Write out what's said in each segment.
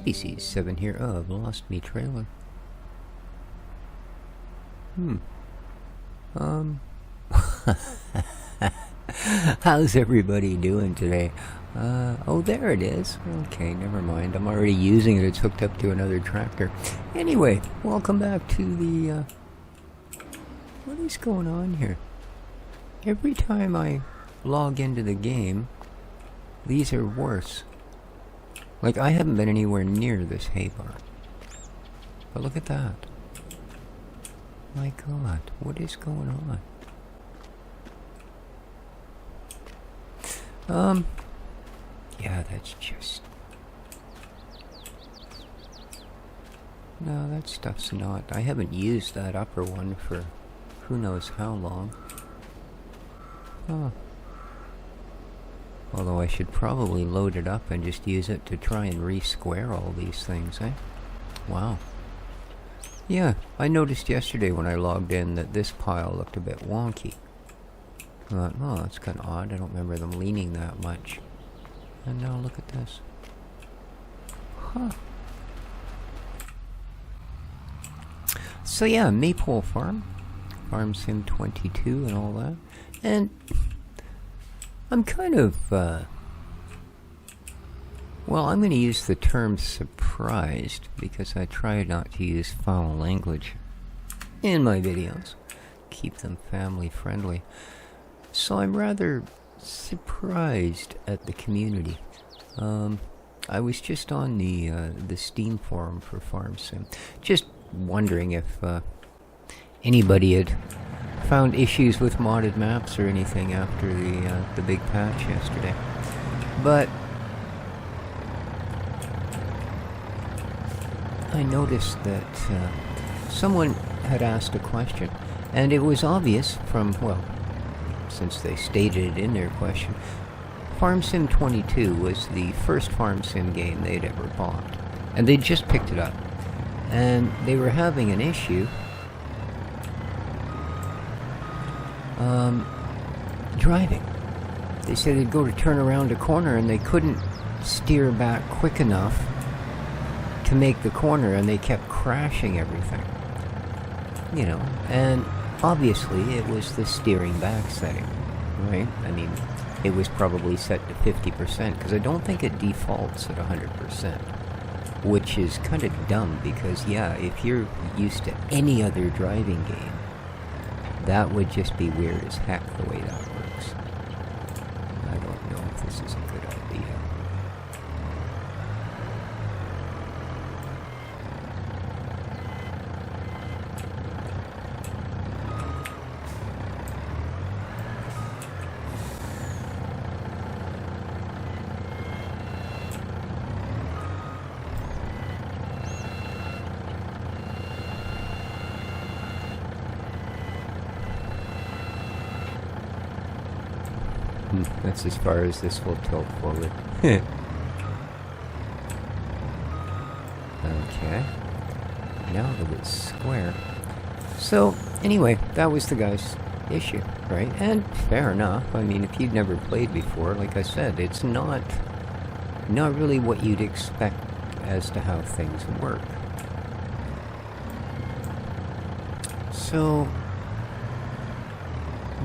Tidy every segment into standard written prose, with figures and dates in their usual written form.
Species 7 here of Lost Me Trailer. How's everybody doing today? Oh, there it is. Okay, never mind. I'm already using it. It's hooked up to another tractor. Anyway, welcome back to the, what is going on here? Every time I log into the game, these are worse. Like, I haven't been anywhere near this hay barn. But look at that. My God, what is going on? Yeah, that's just... No, that stuff's not... I haven't used that upper one for who knows how long. Huh. Although I should probably load it up and just use it to try and re-square all these things, eh? Wow. Yeah, I noticed yesterday when I logged in that this pile looked a bit wonky. I thought, oh, that's kind of odd. I don't remember them leaning that much. And now look at this. Huh. So yeah, Maypole Farm. Farm Sim 22 and all that. And I'm kind of, well, I'm going to use the term surprised because I try not to use foul language in my videos. Keep them family friendly. So I'm rather surprised at the community. I was just on the Steam forum for Farm Sim, just wondering if anybody had found issues with modded maps or anything after the big patch yesterday. But I noticed that someone had asked a question, and it was obvious from, well, since they stated it in their question, Farm Sim 22 was the first Farm Sim game they'd ever bought. And they'd just picked it up. And they were having an issue driving. They said they'd go to turn around a corner and they couldn't steer back quick enough to make the corner, and they kept crashing everything. You know, and obviously it was the steering back setting, right? I mean, it was probably set to 50%, because I don't think it defaults at 100%, which is kind of dumb, because yeah, if you're used to any other driving game, that would just be weird as heck the way that works. I don't know if this is a good idea. That's as far as this will tilt forward. Okay. Now that it's square. So, anyway, that was the guy's issue, right? And fair enough. I mean, if you'd never played before, like I said, it's not really what you'd expect as to how things work. So,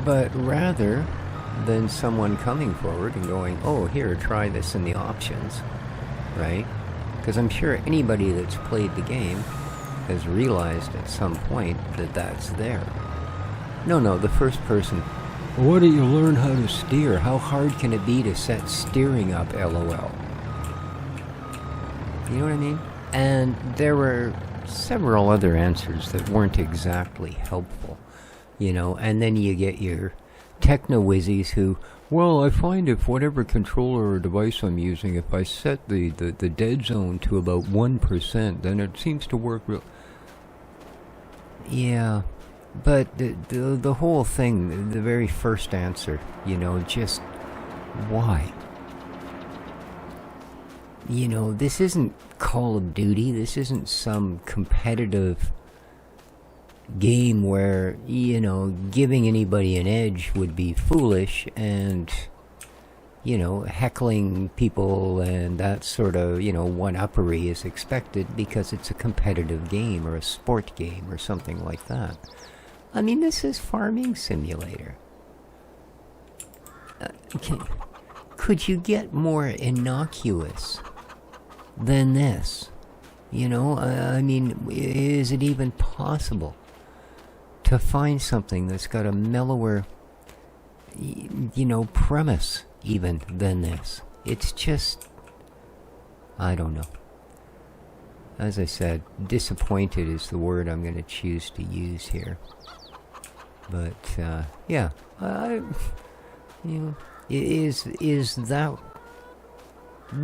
but rather than someone coming forward and going, oh, here, try this in the options, right? Because I'm sure anybody that's played the game has realized at some point that that's there. No, the first person, why don't you learn how to steer? How hard can it be to set steering up, LOL? You know what I mean? And there were several other answers that weren't exactly helpful, you know, and then you get your techno-wizzies who, well, I find if whatever controller or device I'm using, if I set the dead zone to about 1%, then it seems to work real... Yeah, but the whole thing, the very first answer, you know, just why? You know, this isn't Call of Duty, this isn't some competitive game where, you know, giving anybody an edge would be foolish, and heckling people and that sort of, one-uppery is expected because it's a competitive game or a sport game or something like that. I mean, this is Farming Simulator. Could you get more innocuous than this? I mean, is it even possible to find something that's got a mellower, premise even than this? It's just, I don't know. As I said, disappointed is the word I'm going to choose to use here. But, yeah, is that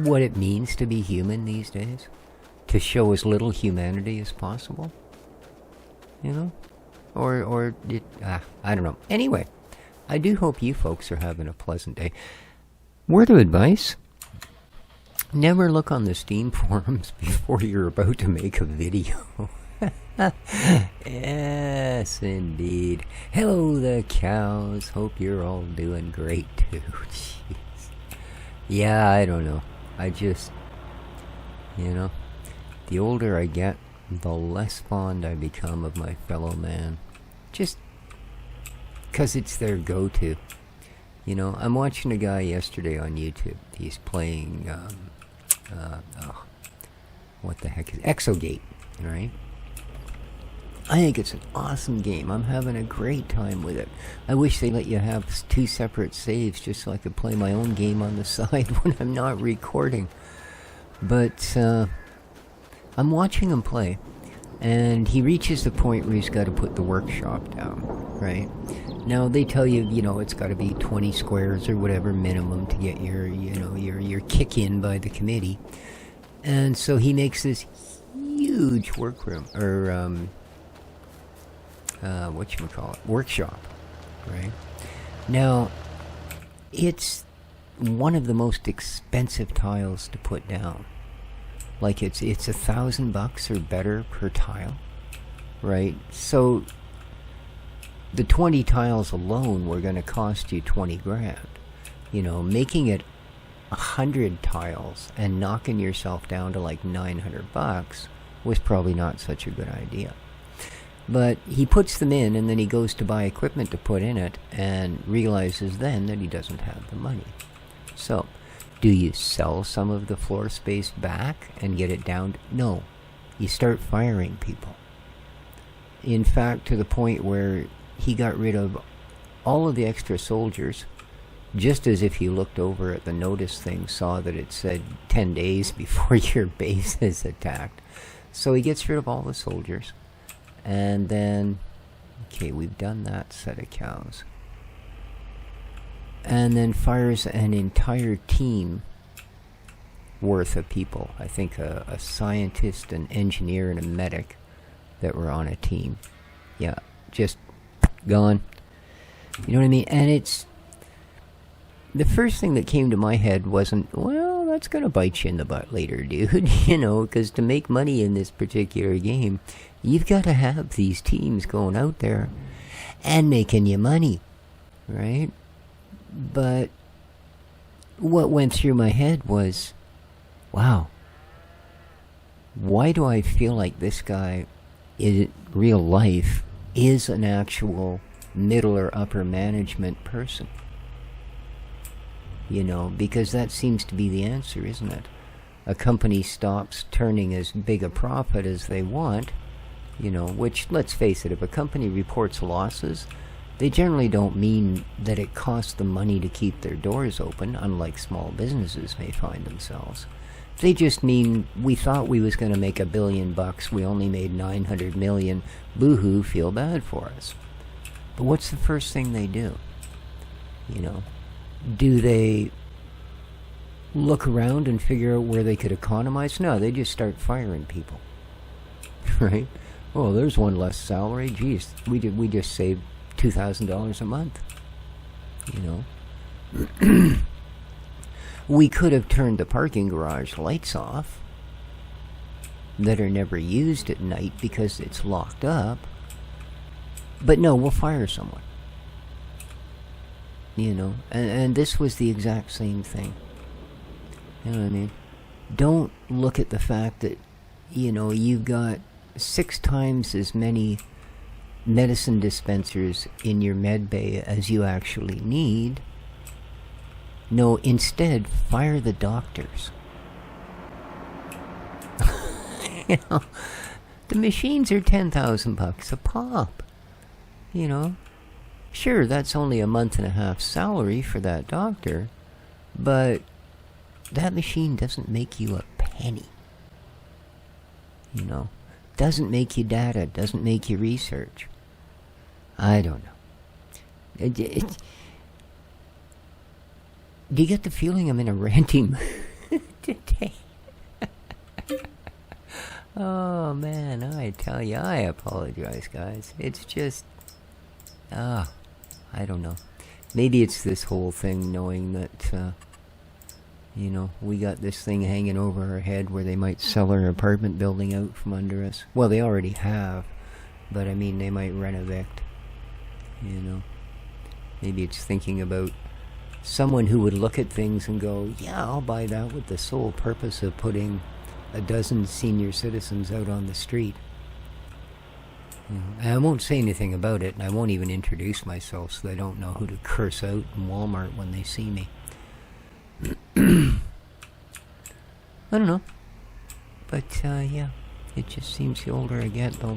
what it means to be human these days? To show as little humanity as possible? Or I don't know. Anyway, I do hope you folks are having a pleasant day. Word of advice: never look on the Steam forums before you're about to make a video. Yes, indeed. Hello, the cows. Hope you're all doing great, too. Jeez. Yeah, I don't know. I just, the older I get, the less fond I become of my fellow man. Just because it's their go-to. I'm watching a guy yesterday on YouTube. He's playing, what the heck is Exogate, right? I think it's an awesome game. I'm having a great time with it. I wish they let you have 2 separate saves just so I could play my own game on the side when I'm not recording. But I'm watching him play, and he reaches the point where he's got to put the workshop down, right? Now, they tell you, it's got to be 20 squares or whatever minimum to get your kick in by the committee. And so he makes this huge workroom, or workshop, right? Now, it's one of the most expensive tiles to put down. Like it's $1,000 or better per tile, right? So the 20 tiles alone were going to cost you 20 grand. Making it 100 tiles and knocking yourself down to like $900 was probably not such a good idea. But he puts them in, and then he goes to buy equipment to put in it, and realizes then that he doesn't have the money. So, do you sell some of the floor space back and get it down? No. You start firing people. In fact, to the point where he got rid of all of the extra soldiers, just as if he looked over at the notice thing, saw that it said 10 days before your base is attacked. So he gets rid of all the soldiers. And then, okay, we've done that set of cows. And then fires an entire team worth of people. I think a scientist, an engineer, and a medic that were on a team. Yeah, just gone. You know what I mean? And it's... The first thing that came to my head wasn't, well, that's going to bite you in the butt later, dude. Because to make money in this particular game, you've got to have these teams going out there and making you money, right? But what went through my head was, wow, why do I feel like this guy in real life is an actual middle or upper management person? Because that seems to be the answer, isn't it? A company stops turning as big a profit as they want, which, let's face it, if a company reports losses, they generally don't mean that it costs them money to keep their doors open, unlike small businesses may find themselves. They just mean, we thought we was going to make $1 billion, we only made 900 million, boo-hoo, feel bad for us. But what's the first thing they do? Do they look around and figure out where they could economize? No, they just start firing people. Right? Oh, there's one less salary. Geez, we just saved $2,000 a month. We could have turned the parking garage lights off that are never used at night because it's locked up. But no, we'll fire someone. You know, and this was the exact same thing. You know what I mean? Don't look at the fact that, you know, you've got 6 times as many medicine dispensers in your med bay as you actually need. No, instead, fire the doctors. You know, the machines are $10,000 a pop. You know, sure, that's only a month and a half salary for that doctor, but that machine doesn't make you a penny. You know, doesn't make you data, doesn't make you research. I don't know. Do you get the feeling I'm in a ranting mood today? Oh man, I tell you, I apologize, guys. It's just, I don't know. Maybe it's this whole thing knowing that, you know, we got this thing hanging over our head where they might sell our apartment building out from under us. Well, they already have, but I mean, they might renovate. You know, maybe it's thinking about someone who would look at things and go, yeah, I'll buy that with the sole purpose of putting a dozen senior citizens out on the street. You know, and I won't say anything about it, and I won't even introduce myself so they don't know who to curse out in Walmart when they see me. I don't know. But, yeah, it just seems the older I get, the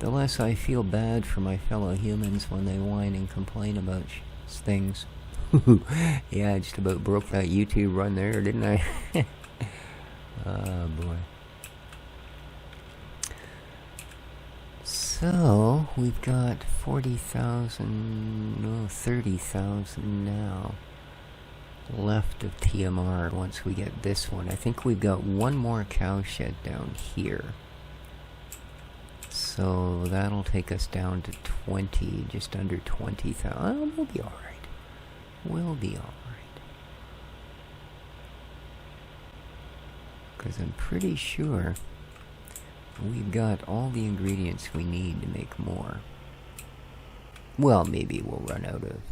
less I feel bad for my fellow humans when they whine and complain about things. Yeah, I just about broke that YouTube run there, didn't I? Oh, boy. So, we've got 40,000, no, 30,000 now left of TMR once we get this one. I think we've got one more cow shed down here. So that'll take us down to 20, just under 20,000. Oh, we'll be alright. We'll be alright. Because I'm pretty sure we've got all the ingredients we need to make more. Well, maybe we'll run out of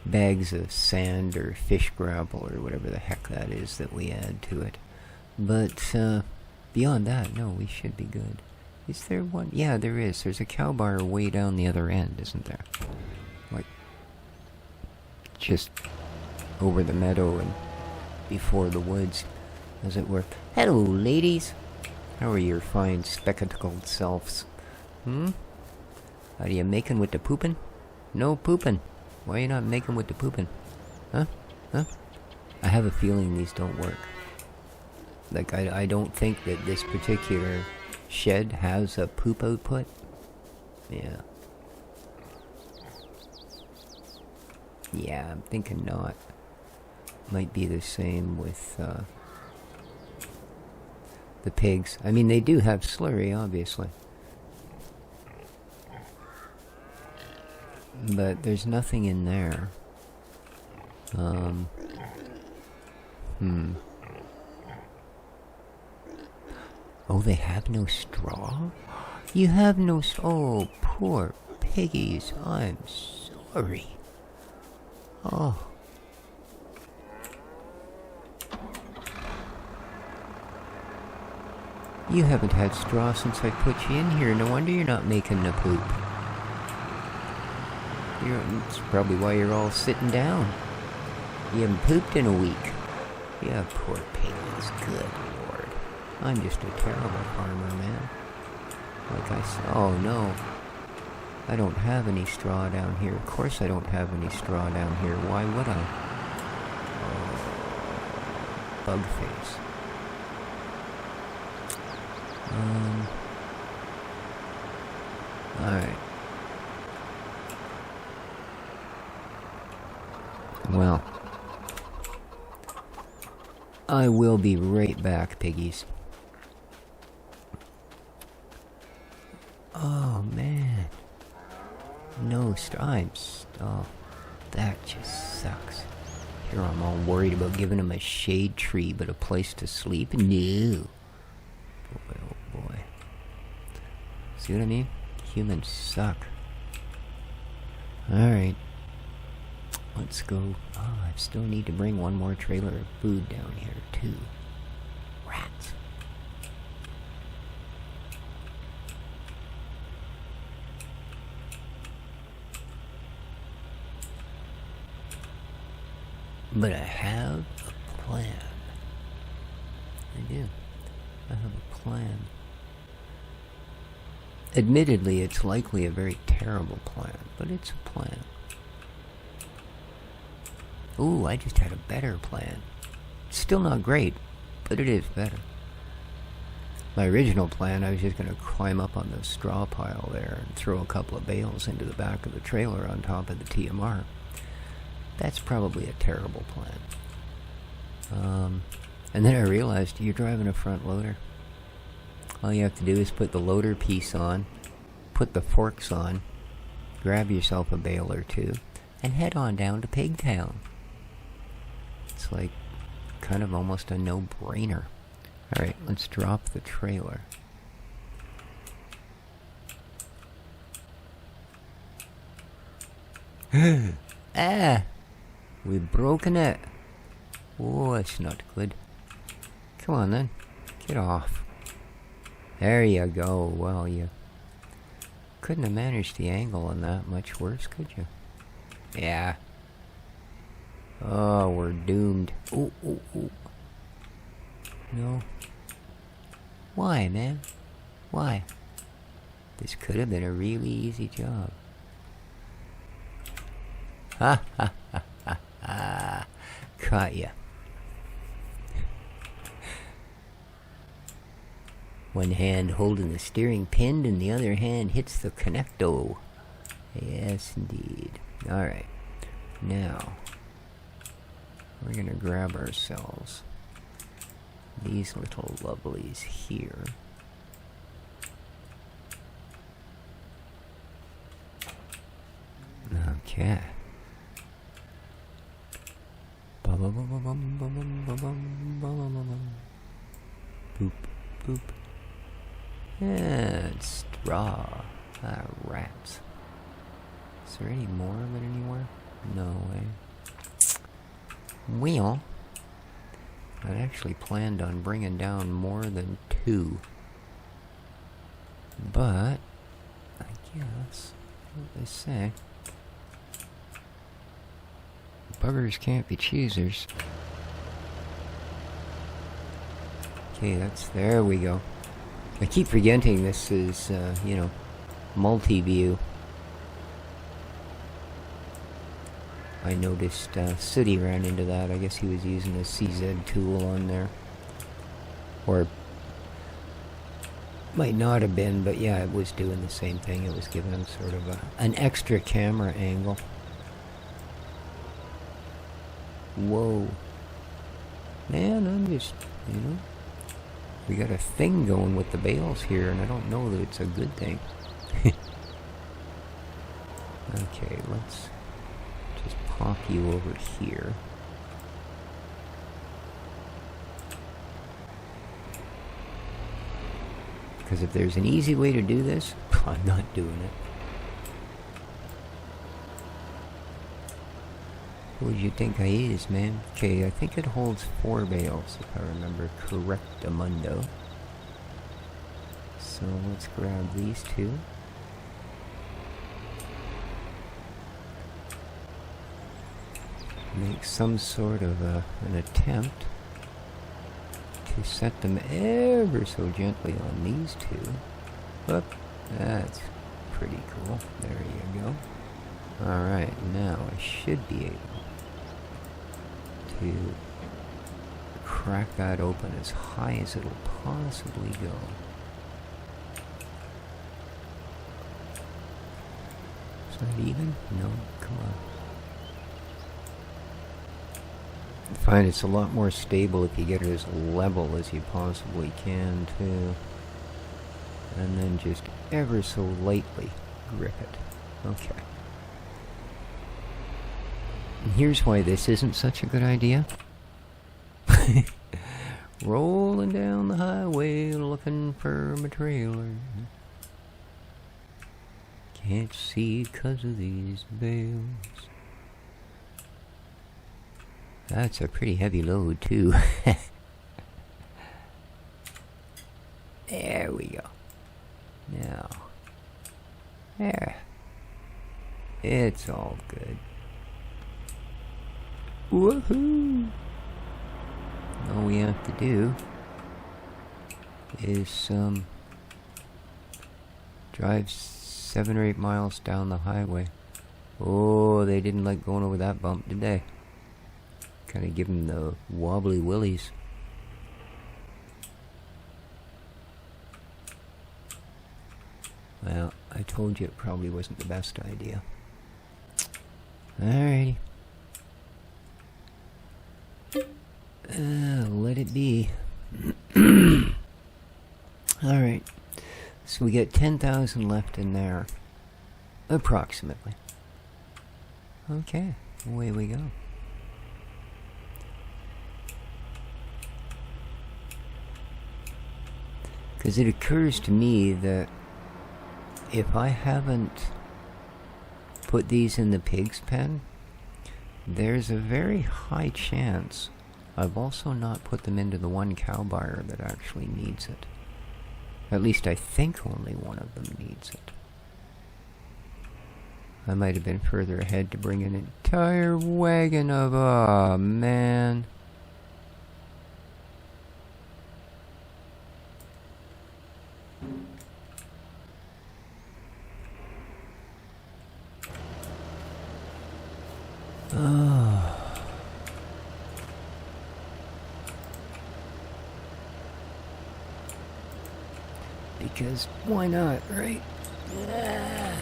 bags of sand or fish gravel or whatever the heck that is that we add to it. But beyond that, no, we should be good. Is there one? Yeah, there is. There's a cow bar way down the other end, isn't there? Like, just over the meadow and before the woods, as it were. Hello, ladies. How are your fine spectacled selves? How are you making with the poopin'? No poopin'. Why are you not making with the poopin'? Huh? I have a feeling these don't work. Like, I don't think that this particular shed has a poop output. Yeah. Yeah, I'm thinking not. Might be the same with the pigs. I mean, they do have slurry, obviously. But there's nothing in there. Oh, they have no straw? You have no oh, poor piggies. I'm sorry. Oh. You haven't had straw since I put you in here. No wonder you're not making the poop. It's probably why you're all sitting down. You haven't pooped in a week. Yeah, poor piggies. Good Lord. I'm just a terrible farmer, man. Like I said, oh no. I don't have any straw down here. Of course I don't have any straw down here. Why would I? Oh, bug face. Alright. Well, I will be right back, piggies. Oh, man. No, oh, that just sucks. Here I'm all worried about giving him a shade tree, but a place to sleep? No. Boy, oh boy. See what I mean? Humans suck. Alright. Let's go. Oh, I still need to bring one more trailer of food down here, too. Rats. But I have a plan. I do. I have a plan. Admittedly, it's likely a very terrible plan, but it's a plan. Ooh, I just had a better plan. It's still not great, but it is better. My original plan, I was just going to climb up on the straw pile there and throw a couple of bales into the back of the trailer on top of the TMR. That's probably a terrible plan. And then I realized you're driving a front loader. All you have to do is put the loader piece on, put the forks on, grab yourself a bale or two, and head on down to Pigtown. It's like kind of almost a no-brainer. Alright, let's drop the trailer. Ah! We've broken it. Oh, that's not good. Come on then. Get off. There you go. Well, you couldn't have managed the angle on that much worse, could you? Yeah. Oh, we're doomed. Oh, oh, oh. No. Why, man? Why? This could have been a really easy job. Ha ha ha ha ha. Caught ya. One hand holding the steering pin and the other hand hits the connecto. Yes, indeed. Alright. Now, we're gonna grab ourselves these little lovelies here. Okay. Boop, boop. And straw. Ah, rats. Is there any more of it anywhere? No way. Well, I actually planned on bringing down more than 2. But, I guess, what they say, buggers can't be choosers. Okay, there we go. I keep forgetting this is, multi-view. I noticed Sooty ran into that. I guess he was using a CZ tool on there. Or might not have been, but yeah, it was doing the same thing. It was giving him sort of an extra camera angle. Whoa. Man, I'm just, we got a thing going with the bales here, and I don't know that it's a good thing. Okay, let's just pop you over here. Because if there's an easy way to do this, I'm not doing it. What do you think I is, man? Okay, I think it holds 4 bales, if I remember correctamundo. So let's grab these 2. Make some sort of an attempt to set them ever so gently on these 2. Whoop, that's pretty cool. There you go. Alright, now I should be able to crack that open as high as it'll possibly go. Is that even? No, come on. I find it's a lot more stable if you get it as level as you possibly can too. And then just ever so lightly grip it. Okay. And here's why this isn't such a good idea. Rolling down the highway looking for my trailer. Can't see 'cause of these veils. That's a pretty heavy load, too. There we go. Now. There. It's all good. Woohoo! All we have to do is drive 7 or 8 miles down the highway. Oh, they didn't like going over that bump, did they? Kind of give them the wobbly willies. Well, I told you it probably wasn't the best idea. Alrighty. Let it be. Alright. So we get 10,000 left in there. Approximately. Okay. Away we go. Because it occurs to me that if I haven't put these in the pig's pen, there's a very high chance I've also not put them into the one cow byre that actually needs it. At least I think only one of them needs it. I might have been further ahead to bring an entire wagon of... oh, man. Because why not, right? Yeah.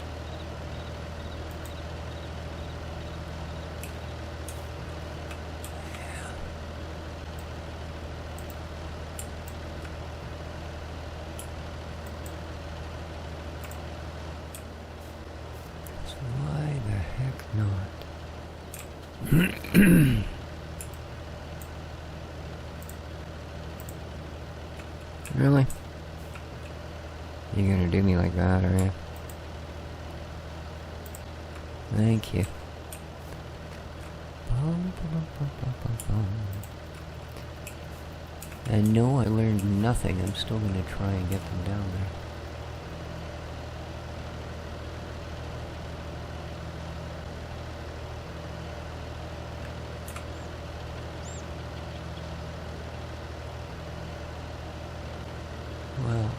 So why the heck not? Really? You're gonna do me like that, are you? Thank you. And no, I learned nothing. I'm still gonna try and get them down there. Well...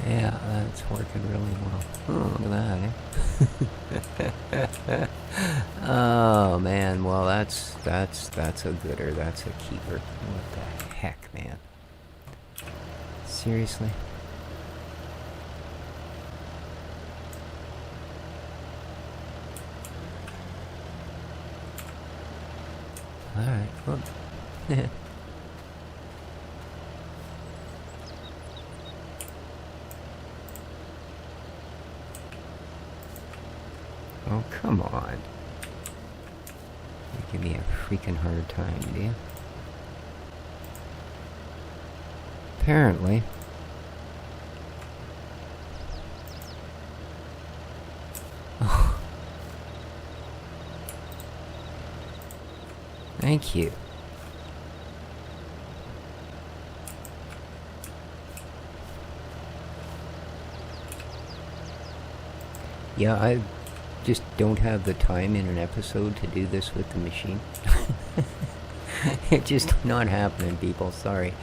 yeah, that's working really well. Oh, look at that, eh? Oh, man, well, that's a gooder. That's a keeper. What the heck, man? Seriously? Alright, well... oh, come on. You give me a freaking hard time, do you? Apparently. Oh. Thank you. Yeah, I just don't have the time in an episode to do this with the machine. It's just not happening, people. Sorry.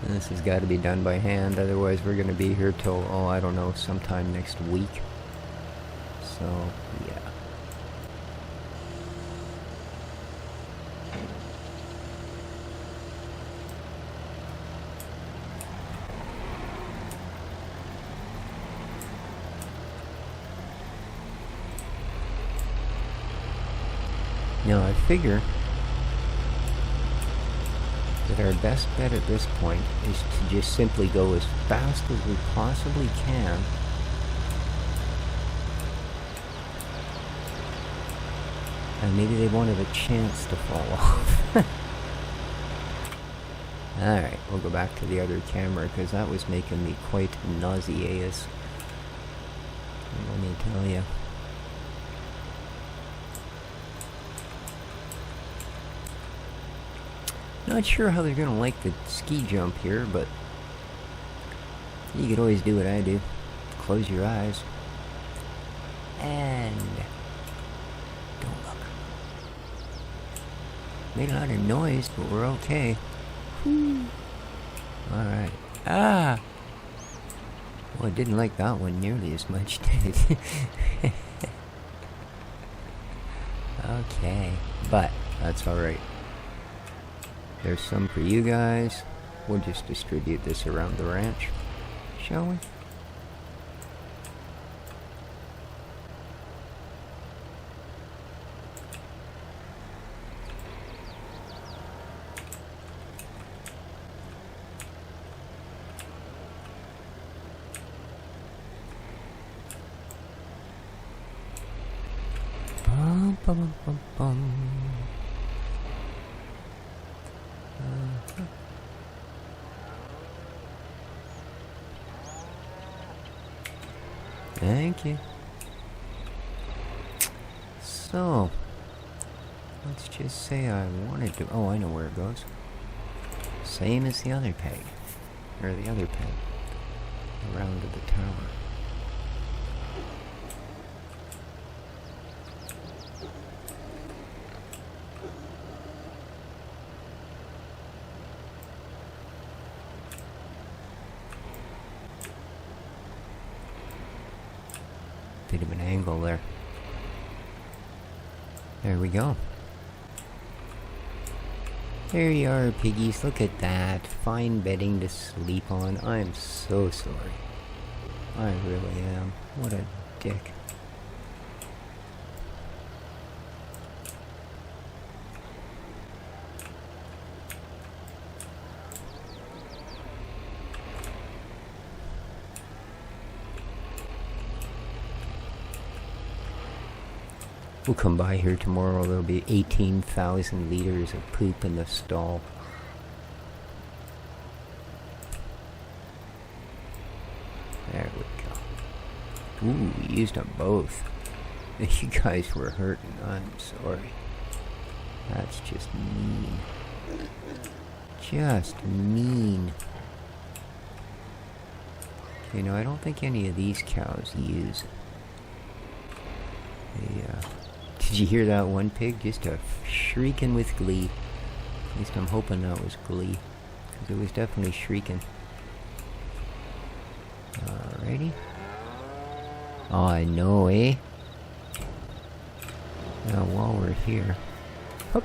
This has got to be done by hand, otherwise we're going to be here till, oh, I don't know, sometime next week. So, yeah. Now, I figure that our best bet at this point is to just simply go as fast as we possibly can. And maybe they won't have a chance to fall off. Alright, we'll go back to the other camera because that was making me quite nauseous. Let me tell you. Not sure how they're gonna like the ski jump here, but you could always do what I do. Close your eyes. And don't look. Made a lot of noise, but we're okay. Alright. Ah! Well, I didn't like that one nearly as much, did it? Okay. But, that's alright. There's some for you guys. We'll just distribute this around the ranch, shall we? Bum, bum, bum, bum. Thank you. So, let's just say I wanted to... Oh, I know where it goes. Same as the other peg. Or the other peg. Around to the tower. Bit of an angle there. There we go. There you are, piggies. Look at that. Fine bedding to sleep on. I'm so sorry. I really am. What a dick. We'll come by here tomorrow. There'll be 18,000 liters of poop in the stall. There we go. Ooh, we used them both. You guys were hurting. I'm sorry. That's just mean. Just mean. You know, I don't think any of these cows use Did you hear that one pig? Just a shrieking with glee. At least I'm hoping that was glee. Because it was definitely shrieking. Alrighty. Oh, I know, eh? Now, while we're here... Hup,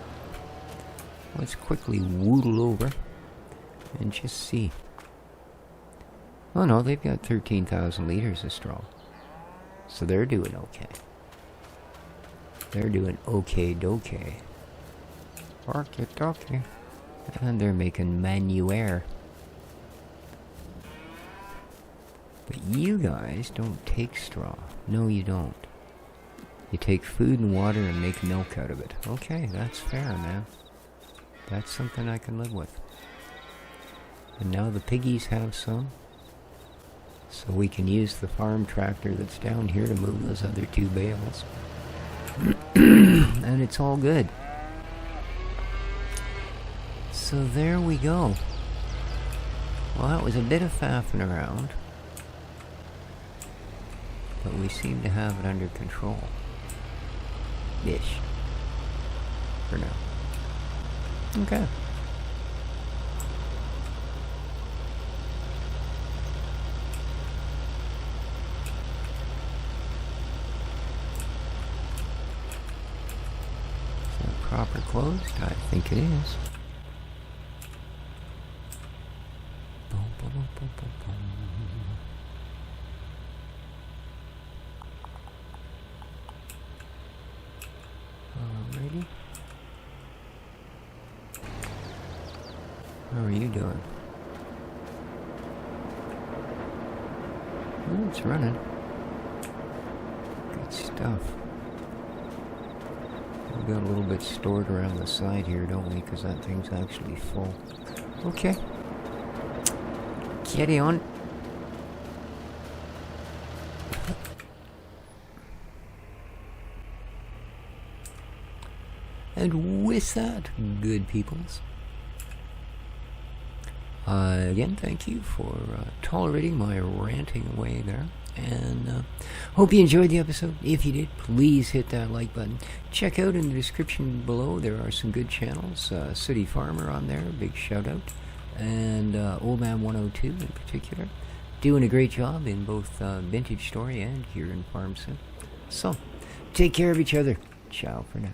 let's quickly woodle over and just see. Oh no, they've got 13,000 liters of straw. So they're doing okay. They're doing okay-dokay. Okay-dokay. And they're making manure. But you guys don't take straw. No, you don't. You take food and water and make milk out of it. Okay, that's fair, man. That's something I can live with. And now the piggies have some. So we can use the farm tractor that's down here to move those other 2 bales. And it's all good. So there we go. Well, that was a bit of faffing around. But we seem to have it under control. Ish. For now. Okay. Proper closed? I think it is. Boom, boom, boom, boom, boom, boom. Alrighty. How are you doing? Oh, it's running. Good stuff. We've got a little bit stored around the side here, don't we? Because that thing's actually full. Okay. Carry on. And with that, good peoples, again, thank you for tolerating my ranting away there. And hope you enjoyed the episode. If you did, please hit that like button. Check out in the description below, there are some good channels. City Farmer on there, big shout out. And Old Man 102 in particular. Doing a great job in both Vintage Story and here in Farm Sim. So, take care of each other. Ciao for now.